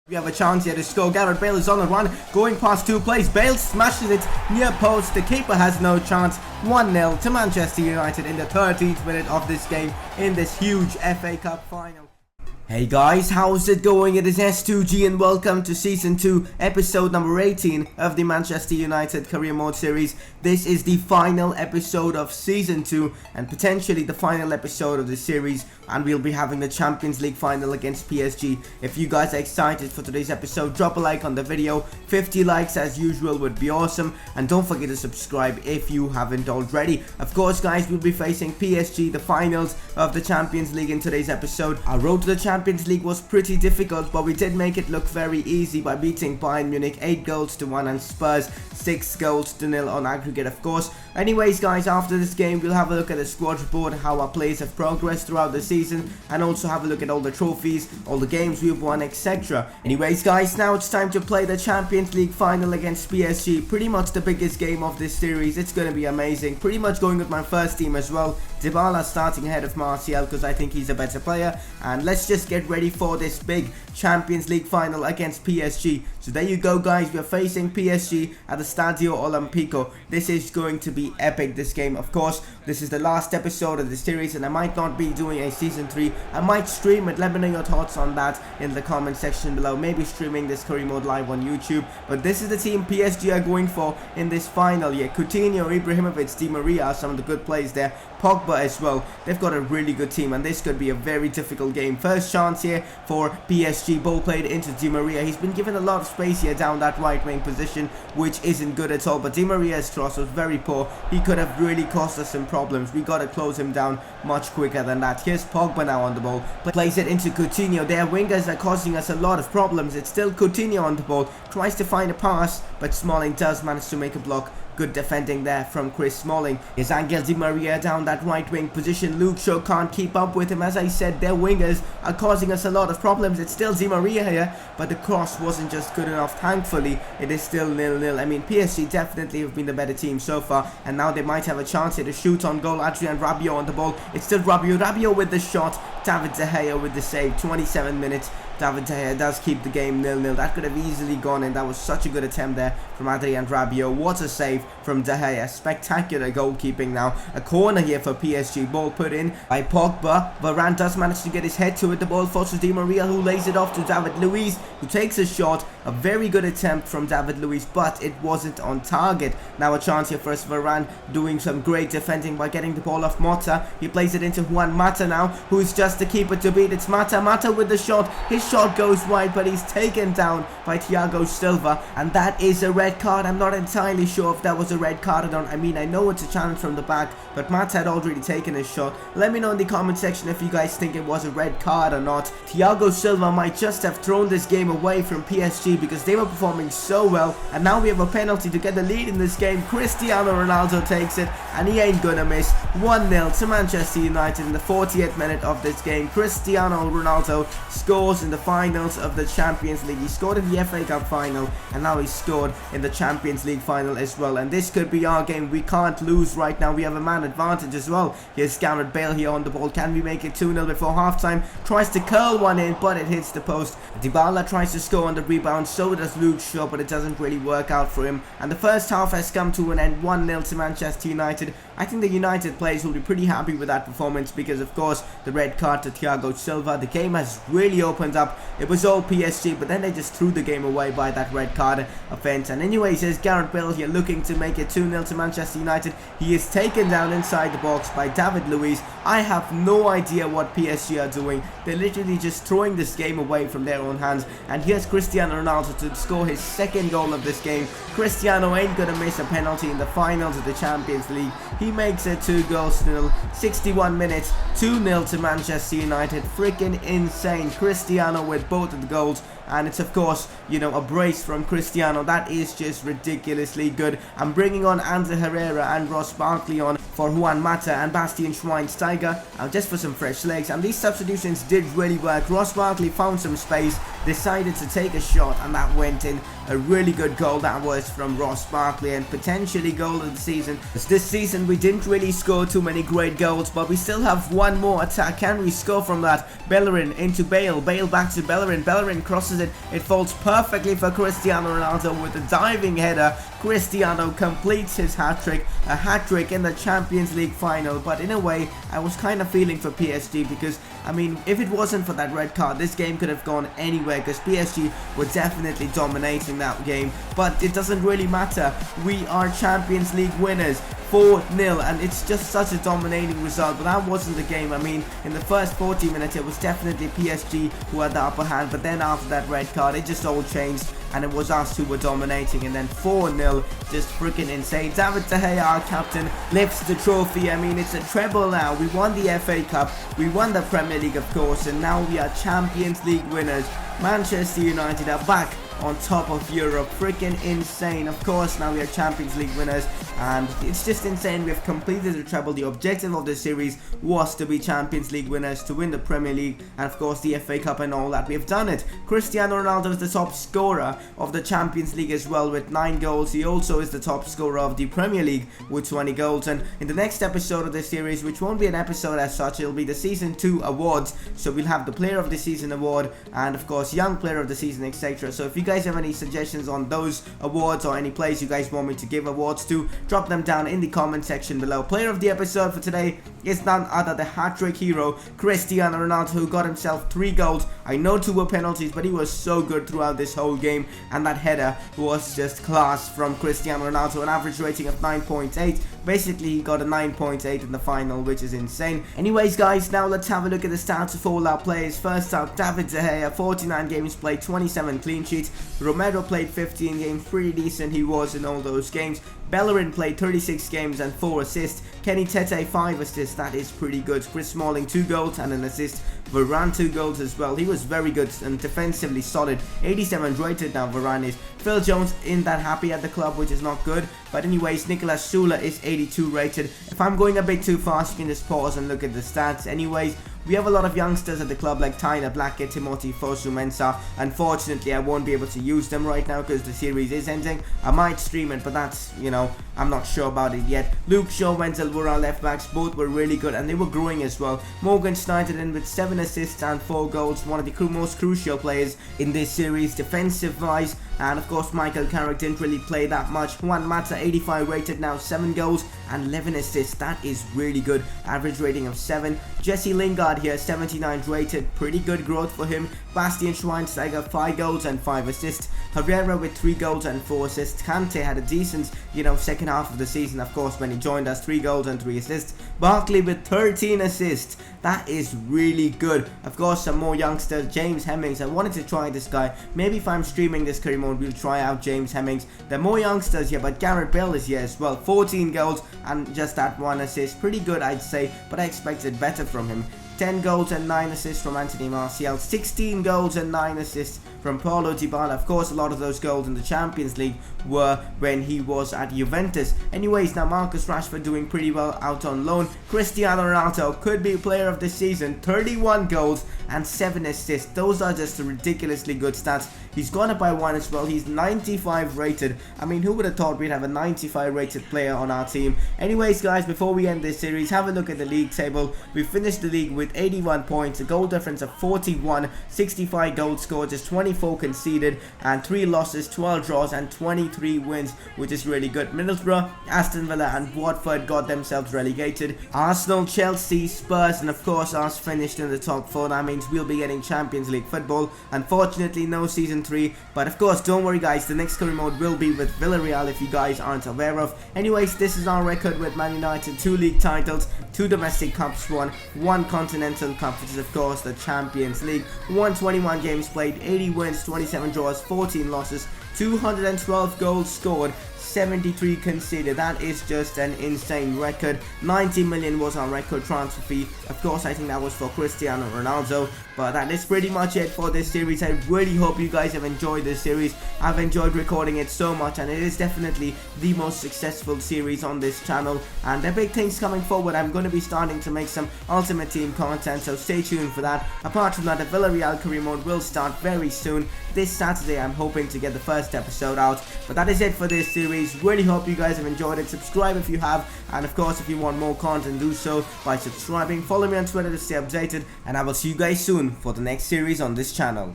We have a chance here to score. Gareth Bale is on the run, going past two players. Bale smashes it near post. The keeper has no chance. 1-0 to Manchester United in the 13th minute of this game in this huge FA Cup final. Hey guys, how's it going? It is S2G and welcome to Season 2, Episode number 18 of the Manchester United Career Mode series. This is the final episode of Season 2 and potentially the final episode of the series, and we'll be having the Champions League final against PSG. If you guys are excited for today's episode, drop a like on the video. 50 likes as usual would be awesome, and don't forget to subscribe if you haven't already. Of course guys, we'll be facing PSG, the finals of the Champions League in today's episode. Our road to the Champions League was pretty difficult, but we did make it look very easy by beating Bayern Munich 8-1 and Spurs 6-0 on aggregate, of course. Anyways guys, after this game we'll have a look at the squad report, how our players have progressed throughout the season, and also have a look at all the trophies, all the games we've won, etc. Anyways guys, now it's time to play the Champions League final against PSG. Pretty much the biggest game of this series. It's going to be amazing. Pretty much going with my first team as well. Dybala starting ahead of Martial because I think he's a better player, and let's just get ready for this big Champions League final against PSG. So there you go guys, we are facing PSG at the Stadio Olimpico. This is going to be epic, this game. Of course, this is the last episode of the series and I might not be doing a Season 3. I might stream it. Let me know your thoughts on that in the comment section below. Maybe streaming this Career Mode live on YouTube. But this is the team PSG are going for in this final. Yeah, Coutinho, Ibrahimovic, Di Maria are some of the good players there. Pogba as well. They've got a really good team and this could be a very difficult game. First chance here for PSG. Ball played into Di Maria. He's been given a lot of space here down that right wing position, which isn't good at all. But Di Maria's cross was very poor. He could have really caused us some problems. We got to close him down much quicker than that. Here's Pogba now on the ball. Plays it into Coutinho. Their wingers are causing us a lot of problems. It's still Coutinho on the ball. Tries to find a pass, but Smalling does manage to make a block. Good defending there from Chris Smalling. Here's Angel Di Maria down that right wing position. Luke Shaw can't keep up with him. As I said, their wingers are causing us a lot of problems. It's still Di Maria here, but the cross wasn't just good enough. Thankfully, it is still 0-0. I mean, PSG definitely have been the better team so far, and now they might have a chance here to shoot on goal. Adrien Rabiot on the ball. It's still Rabiot. Rabiot with the shot. David De Gea with the save. 27 minutes. David De Gea does keep the game 0-0. That could have easily gone in. That was such a good attempt there from Adrien Rabiot. What a save from De Gea. Spectacular goalkeeping now. A corner here for PSG. Ball put in by Pogba. Varane does manage to get his head to it. The ball falls to Di Maria, who lays it off to David Luiz, who takes a shot. A very good attempt from David Luiz, but it wasn't on target. Now a chance here for us. Varane doing some great defending by getting the ball off Mata. He plays it into Juan Mata now, who is just the keeper to beat. It's Mata. Mata with the shot. His shot goes wide, but he's taken down by Thiago Silva, and that is a red card. I'm not entirely sure if that was a red card or not. I mean, I know it's a challenge from the back, but Matt had already taken his shot. Let me know in the comment section if you guys think it was a red card or not. Thiago Silva might just have thrown this game away from PSG because they were performing so well, and now we have a penalty to get the lead in this game. Cristiano Ronaldo takes it, and he ain't gonna miss. 1-0 to Manchester United in the 40th minute of this game. Cristiano Ronaldo scores in the finals of the Champions League. He scored in the FA Cup final, and now he scored in the Champions League final as well. And this could be our game. We can't lose right now. We have a man advantage as well. Here's Gareth Bale here on the ball. Can we make it 2-0 before halftime? Tries to curl one in, but it hits the post. Dybala tries to score on the rebound. So does Luke Shaw, but it doesn't really work out for him. And the first half has come to an end. 1-0 to Manchester United. I think the United players will be pretty happy with that performance because, of course, the red card to Thiago Silva. The game has really opened up. It was all PSG, but then they just threw the game away by that red card offense. And anyways, there's Gareth Bale here looking to make it 2-0 to Manchester United. He is taken down inside the box by David Luiz. I have no idea what PSG are doing. They're literally just throwing this game away from their own hands. And here's Cristiano Ronaldo to score his second goal of this game. Cristiano ain't gonna miss a penalty in the finals of the Champions League. He makes it 2-0. 61 minutes, 2-0 to Manchester United. Freaking insane. Cristiano with both of the goals. And it's, of course, you know, a brace from Cristiano. That is just ridiculously good. I'm bringing on Ander Herrera and Ross Barkley on for Juan Mata and Bastian Schweinsteiger, just for some fresh legs. And these substitutions did really work. Ross Barkley found some space, decided to take a shot, and that went in. A really good goal that was from Ross Barkley, and potentially goal of the season. This season we didn't really score too many great goals, but we still have one more attack. Can we score from that? Bellerin into Bale. Bale back back to Bellerin. Bellerin crosses it. It falls perfectly for Cristiano Ronaldo with a diving header. Cristiano completes his hat-trick, a hat-trick in the Champions League final. But in a way, I was kind of feeling for PSG because, I mean, if it wasn't for that red card, this game could have gone anywhere because PSG were definitely dominating that game. But it doesn't really matter. We are Champions League winners. 4-0, and it's just such a dominating result. But that wasn't the game. I mean, in the first 40 minutes it was definitely PSG who had the upper hand, but then after that red card it just all changed and it was us who were dominating. And then 4-0, just freaking insane. David De Gea, our captain, lifts the trophy. I mean, it's a treble now. We won the FA Cup, we won the Premier League of course, and now we are Champions League winners. Manchester United are back on top of Europe. Freaking insane. Of course, now we are Champions League winners, and it's just insane. We have completed the treble. The objective of this series was to be Champions League winners, to win the Premier League, and of course the FA Cup and all that. We have done it. Cristiano Ronaldo is the top scorer of the Champions League as well with 9 goals. He also is the top scorer of the Premier League with 20 goals. And in the next episode of this series, which won't be an episode as such, it'll be the Season 2 awards. So we'll have the Player of the Season award and of course Young Player of the Season, etc. So if you guys have any suggestions on those awards or any players you guys want me to give awards to, drop them down in the comment section below. Player of the episode for today is none other the hat-trick hero Cristiano Ronaldo, who got himself 3 goals. I know 2 were penalties, but he was so good throughout this whole game, and that header was just class from Cristiano Ronaldo. An average rating of 9.8. Basically he got a 9.8 in the final, which is insane. Anyways guys, now let's have a look at the stats of all our players. First up, David De Gea, 49 games played, 27 clean sheets. Romero played 15 games, pretty decent he was in all those games. Bellerin played 36 games and 4 assists. Kenny Tete 5 assists, that is pretty good. Chris Smalling 2 goals and an assist. Varane 2 goals as well. He was very good and defensively solid. 87 rated now Varane is. Phil Jones in that happy at the club, which is not good. But anyways, Nicolas Sula is 82 rated. If I'm going a bit too fast, you can just pause and look at the stats. Anyways, we have a lot of youngsters at the club like Tyler Blackett, Timothy Fosu-Mensah. Unfortunately, I won't be able to use them right now because the series is ending. I might stream it, but that's, you know, I'm not sure about it yet. Luke Shaw, Wenzel were our left backs. Both were really good and they were growing as well. Morgan Schneider in with 7 assists and 4 goals. One of the most crucial players in this series, defensive-wise. And of course, Michael Carrick didn't really play that much. Juan Mata, 85 rated now, 7 goals and 11 assists. That is really good. Average rating of 7. Jesse Lingard here, 79 rated. Pretty good growth for him. Bastian Schweinsteiger, 5 goals and 5 assists. Herrera with 3 goals and 4 assists. Kante had a decent, you know, second half of the season, of course, when he joined us. 3 goals and 3 assists. Barkley with 13 assists. That is really good. Of course, some more youngsters. James Hemmings, I wanted to try this guy. Maybe if I'm streaming this career mode, we'll try out James Hemmings. There are more youngsters here, but Gareth Bale is here as well. 14 goals and just that 1 assist. Pretty good, I'd say, but I expected better from him. 10 goals and 9 assists from Anthony Martial, 16 goals and 9 assists from Paulo Dybala. Of course, a lot of those goals in the Champions League were when he was at Juventus. Anyways, now Marcus Rashford doing pretty well out on loan. Cristiano Ronaldo could be player of the season, 31 goals and 7 assists. Those are just ridiculously good stats. He's gone up by 1 as well. He's 95 rated. I mean, who would have thought we'd have a 95 rated player on our team? Anyways, guys, before we end this series, have a look at the league table. We finished the league with 81 points, a goal difference of 41, 65 goals scored, just 24 conceded, and 3 losses, 12 draws, and 23 wins, which is really good. Middlesbrough, Aston Villa, and Watford got themselves relegated. Arsenal, Chelsea, Spurs, and of course us finished in the top 4. That means we'll be getting Champions League football. Unfortunately, no Season 3, but of course, don't worry guys, the next career mode will be with Villarreal if you guys aren't aware of. Anyways, this is our record with Man United: 2 league titles, 2 domestic cups won, 1 continental cup, which is of course the Champions League. 121 games played, 80 wins, 27 draws, 14 losses, 212 goals scored, 73 conceded. That is just an insane record. 90 million was our record transfer fee. Of course, I think that was for Cristiano Ronaldo. But that is pretty much it for this series. I really hope you guys have enjoyed this series. I've enjoyed recording it so much, and it is definitely the most successful series on this channel. And there are big things coming forward. I'm going to be starting to make some Ultimate Team content, so stay tuned for that. Apart from that, the Villarreal career mode will start very soon. soon. This Saturday I'm hoping to get the first episode out. But that is it for this series. Really hope you guys have enjoyed it. Subscribe if you have, and of course if you want more content, do so by subscribing. Follow me on Twitter to stay updated, and I will see you guys soon for the next series on this channel.